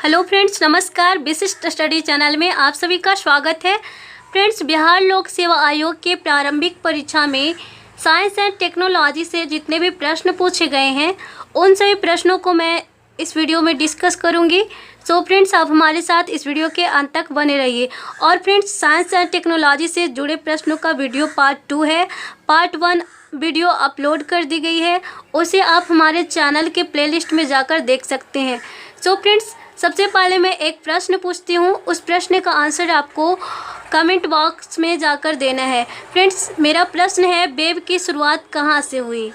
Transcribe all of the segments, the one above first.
Hello friends, नमस्कार। विशिष्ट study channel में आप सभी का स्वागत है। फ्रेंड्स, बिहार लोक सेवा आयोग के प्रारंभिक परीक्षा में साइंस एंड टेक्नोलॉजी से जितने भी प्रश्न पूछे गए हैं उन सभी प्रश्नों को मैं इस वीडियो में डिस्कस करूंगी। सो फ्रेंड्स, आप हमारे साथ इस वीडियो के अंत तक बने रहिए। और फ्रेंड्स, साइंस एंड टेक्नोलॉजी से जुड़े प्रश्नों का वीडियो पार्ट 2 है। पार्ट 1 वीडियो अपलोड कर दी गई है, उसे आप हमारे चैनल के प्लेलिस्ट में जाकर देख सकते हैं। सो फ्रेंड्स, सबसे पहले मैं एक प्रश्न पूछती हूँ, उस प्रश्न का आंसर आपको कमेंट बॉक्स में जाकर देना है। फ्रेंड्स, मेरा प्रश्न है, वेब की शुरुआत कहाँ से हुई?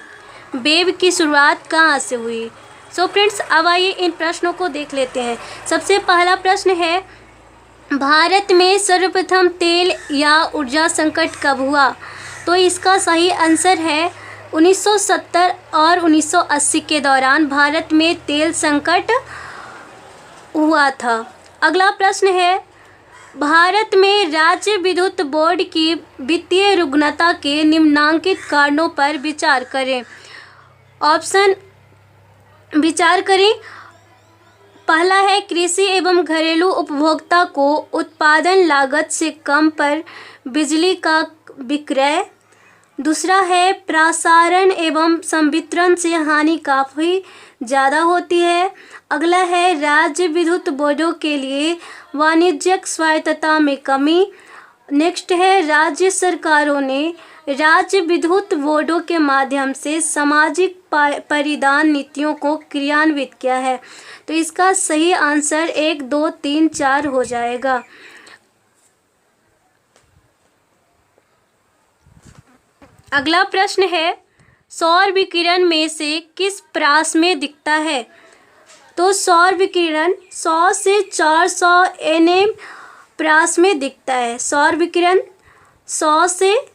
वेब की शुरुआत कहाँ से हुई? सो फ्रेंड्स, अब आइए इन प्रश्नों को देख लेते हैं। सबसे पहला प्रश्न है, भारत में सर्वप्रथम तेल या ऊर्जा संकट कब हुआ? तो इसका सही आंसर है 1970 और 1980 के दौरान भारत में तेल संकट हुआ था। अगला प्रश्न है, भारत में राज्य विद्युत बोर्ड की वित्तीय रुग्णता के निम्नलिखित कारणों पर विचार करें। ऑप्शन विचार करें। पहला है, कृषि एवं घरेलू उपभोक्ता को उत्पादन लागत से कम पर बिजली का विक्रय। दूसरा है, प्रसारण एवं संवितरण से हानि काफ़ी ज़्यादा होती है। अगला है, राज्य विद्युत बोर्डों के लिए वाणिज्यिक स्वायत्तता में कमी। नेक्स्ट है, राज्य सरकारों ने राज्य विद्युत बोर्डों के माध्यम से सामाजिक परिधान नीतियों को क्रियान्वित किया है। तो इसका सही आंसर 1, 2, 3, 4 हो जाएगा। अगला प्रश्न है, सौर विकिरण में से किस प्रास में दिखता है? तो सौर विकिरण 100 से 400 nm प्रास में दिखता है। सौर विकिरण 100 से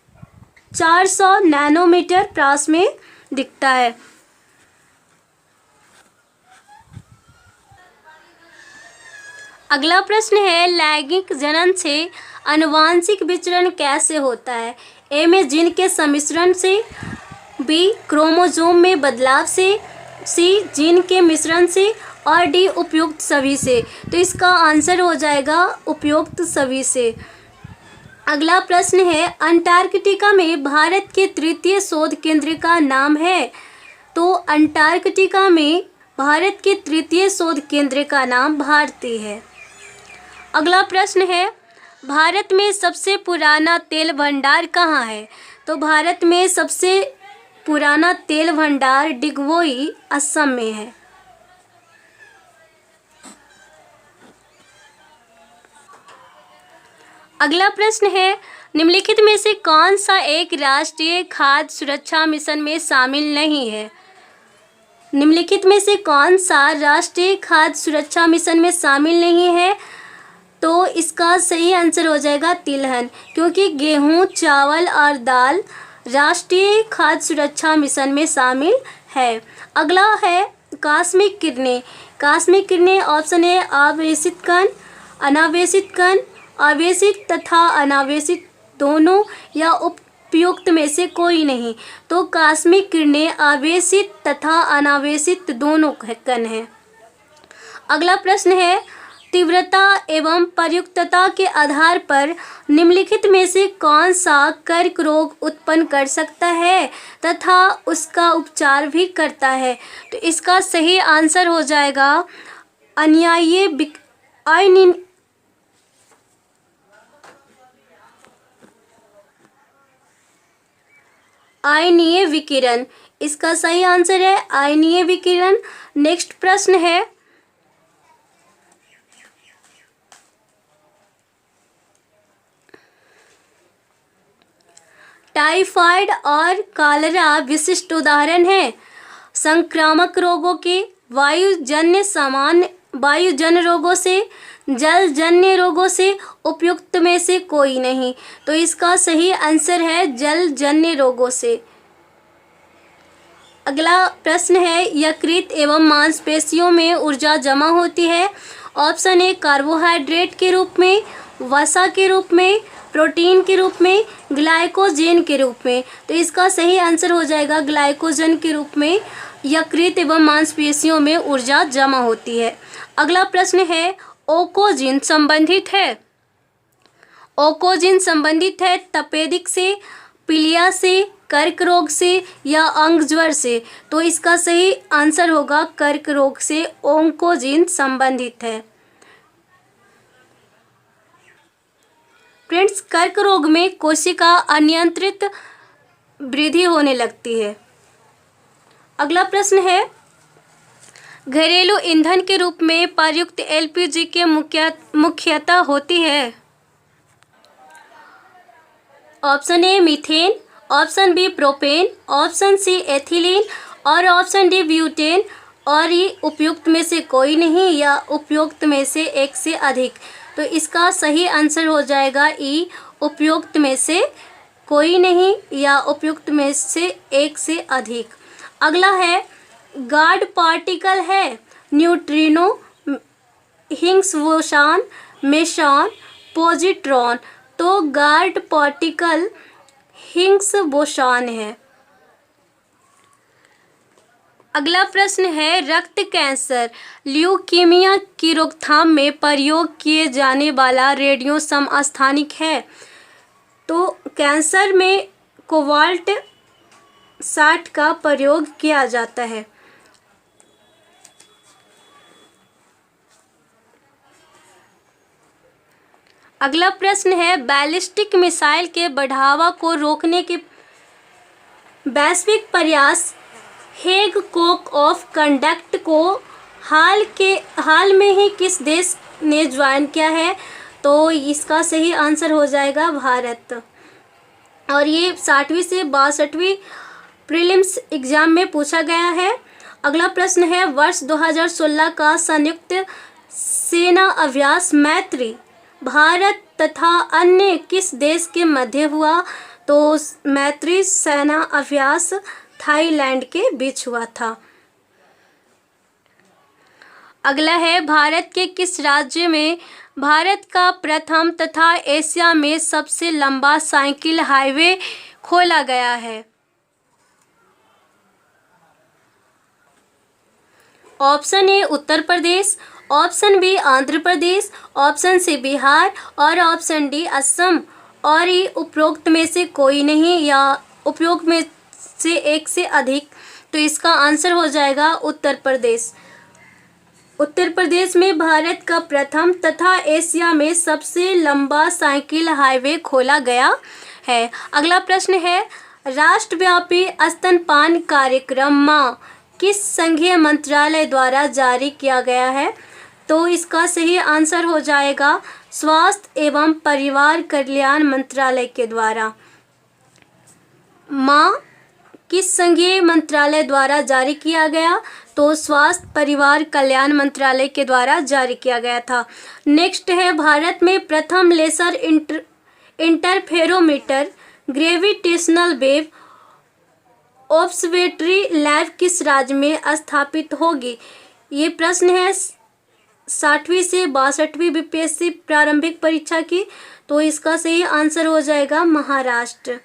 400 नैनोमीटर प्रास में दिखता है। अगला प्रश्न है, लैंगिक जनन से आनुवंशिक विचरण कैसे होता है? ए में जीन के सम्मिश्रण से, बी क्रोमोसोम में बदलाव से, सी जीन के मिश्रण से और डी उपयुक्त सभी से। तो इसका आंसर हो जाएगा उपयुक्त सभी से। अगला प्रश्न है, अंटार्कटिका में भारत के तृतीय शोध केंद्र का नाम है? तो अंटार्कटिका में भारत के तृतीय शोध केंद्र का नाम भारती है। अगला प्रश्न है, भारत में सबसे पुराना तेल भंडार कहाँ है? तो भारत में सबसे पुराना तेल भंडार डिगबोई, असम में है। अगला प्रश्न है, निम्नलिखित में से कौन सा एक राष्ट्रीय खाद्य सुरक्षा मिशन में शामिल नहीं है? निम्नलिखित में से कौन सा राष्ट्रीय खाद्य सुरक्षा मिशन में शामिल नहीं है? तो इसका सही आंसर हो जाएगा तिलहन, क्योंकि गेहूं, चावल और दाल राष्ट्रीय खाद्य सुरक्षा मिशन में शामिल है। अगला है, कॉस्मिक किरणें। कॉस्मिक किरणें ऑप्शन है, आवेशित कण, अनावेशित कण, आवेशित तथा अनावेशित दोनों या उपयुक्त में से कोई नहीं। तो कॉस्मिक किरणें आवेशित तथा अनावेशित दोनों कण हैं। अगला प्रश्न है, तीव्रता एवं प्रयुक्तता के आधार पर निम्नलिखित में से कौन सा कर्क रोग उत्पन्न कर सकता है तथा उसका उपचार भी करता है? तो इसका सही आंसर हो जाएगा आयनीय विकिरण। इसका सही आंसर है आयनीय विकिरण। नेक्स्ट प्रश्न है, टाइफाइड और कॉलेरा विशिष्ट उदाहरण हैं संक्रामक रोगों के। वायुजन्य रोगों से, जलजन्य रोगों से उपयुक्त में से कोई नहीं। तो इसका सही आंसर है जलजन्य रोगों से। अगला प्रश्न है, यकृत एवं मांसपेशियों में ऊर्जा जमा होती है। ऑप्शन ए, कार्बोहाइड्रेट के रूप में, वसा के रूप में, प्रोटीन के रूप में, ग्लाइकोजन के रूप में। तो इसका सही आंसर हो जाएगा ग्लाइकोजन के रूप में यकृत एवं मांसपेशियों में ऊर्जा जमा होती है। अगला प्रश्न है, ओकोजिन संबंधित है। ओकोजिन संबंधित है तपेदिक से, पीलिया से, कर्क रोग से या अंग ज्वर से। तो इसका सही आंसर होगा कर्क रोग से ओकोजिन संबंधित है। फ्रेंड्स, कर्क रोग में कोशिका अनियंत्रित वृद्धि होने लगती है। अगला प्रश्न है, घरेलू ईंधन के रूप में प्रयुक्त एलपीजी के मुख्यतः होती है। Option A methane, option B propane, option C ethylene और ऑप्शन डी ब्यूटेन। और ये उपयुक्त में से कोई नहीं या उपयुक्त में से एक से अधिक। तो इसका सही आंसर हो जाएगा ई, उपयुक्त में से कोई नहीं या उपयुक्त में से एक से अधिक। अगला है, गार्ड पार्टिकल है neutrino, Higgs boson, meson, positron. तो गार्ड पार्टिकल हिग्स बोसॉन है। अगला प्रश्न है, रक्त कैंसर ल्यूकीमिया की रोकथाम में प्रयोग किए जाने वाला रेडियो समस्थानिक है। तो कैंसर में कोबाल्ट 60 का प्रयोग किया जाता है। अगला प्रश्न है, बैलिस्टिक मिसाइल के बढ़ावा को रोकने के वैश्विक प्रयास हेग कोड ऑफ कंडक्ट को हाल में ही किस देश ने ज्वाइन किया है। तो इसका सही आंसर हो जाएगा भारत। और ये 60वीं से 62वीं प्रीलिम्स एग्जाम में पूछा गया है। अगला प्रश्न है, वर्ष 2016 का संयुक्त सेना अभ्यास मैत्री भारत तथा अन्य किस देश के मध्य हुआ। तो मैत्री सेना अभ्यास थाईलैंड के बीच हुआ था। अगला है, भारत के किस राज्य में भारत का प्रथम तथा एशिया में सबसे लंबा साइकिल हाईवे खोला गया है। Option A Uttar Pradesh, option B Andhra Pradesh, option C Bihar और ऑप्शन डी असम। और ये उपरोक्त में से कोई नहीं या उपयोग में से एक से अधिक। तो इसका आंसर हो जाएगा उत्तर प्रदेश। उत्तर प्रदेश में भारत का प्रथम तथा एशिया में सबसे लंबा साइकिल हाईवे खोला गया है। अगला प्रश्न है, राष्ट्रव्यापी स्तनपान कार्यक्रम माँ किस संघीय मंत्रालय द्वारा जारी किया गया है। तो इसका सही आंसर हो जाएगा स्वास्थ्य एवं परिवार कल्याण मंत्रालय के द्वारा। माँ किस संघीय मंत्रालय द्वारा जारी किया गया। तो स्वास्थ्य परिवार कल्याण मंत्रालय के द्वारा जारी किया गया था। नेक्स्ट है, भारत में प्रथम laser interferometer gravitational wave observatory lab किस राज्य में स्थापित होगी। ये प्रश्न है 60वीं से 62वीं बीपीएससी प्रारंभिक परीक्षा की। तो इसका सही आंसर हो जाएगा महाराष्ट्र।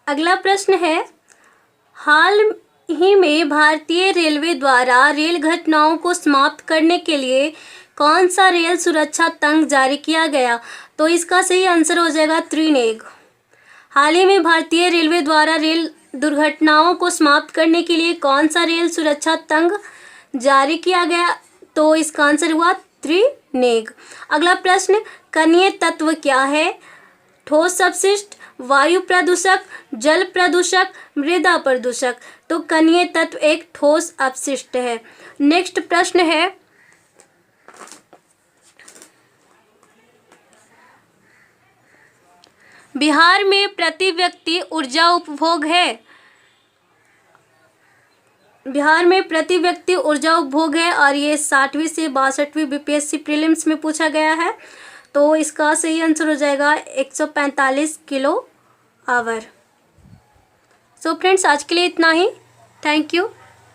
अगला प्रश्न है, हाल ही में भारतीय रेलवे द्वारा रेल घटनाओं को समाप्त करने के लिए कौन सा रेल सुरक्षा तंत्र जारी किया गया। तो इसका सही आंसर हो जाएगा त्रिनेग। हाल ही में भारतीय रेलवे द्वारा रेल दुर्घटनाओं को समाप्त करने के लिए कौन सा रेल सुरक्षा तंत्र जारी किया गया। तो इसका आंसर हुआ त्रिनेग। अगला प्रश्न, कणीय तत्व क्या है। ठोस अपशिष्ट, वायु प्रदूषक, जल प्रदूषक, मृदा प्रदूषक। तो कणीय तत्व एक ठोस अपशिष्ट है। नेक्स्ट प्रश्न है, बिहार में प्रति व्यक्ति ऊर्जा उपभोग है। बिहार में प्रति व्यक्ति ऊर्जा उपभोग है और ये 60वीं से 62वीं बीपीएससी प्रीलिम्स में पूछा गया है। तो इसका सही आंसर हो जाएगा 145 किलो आवर। सो फ्रेंड्स, आज के लिए इतना ही। Thank you.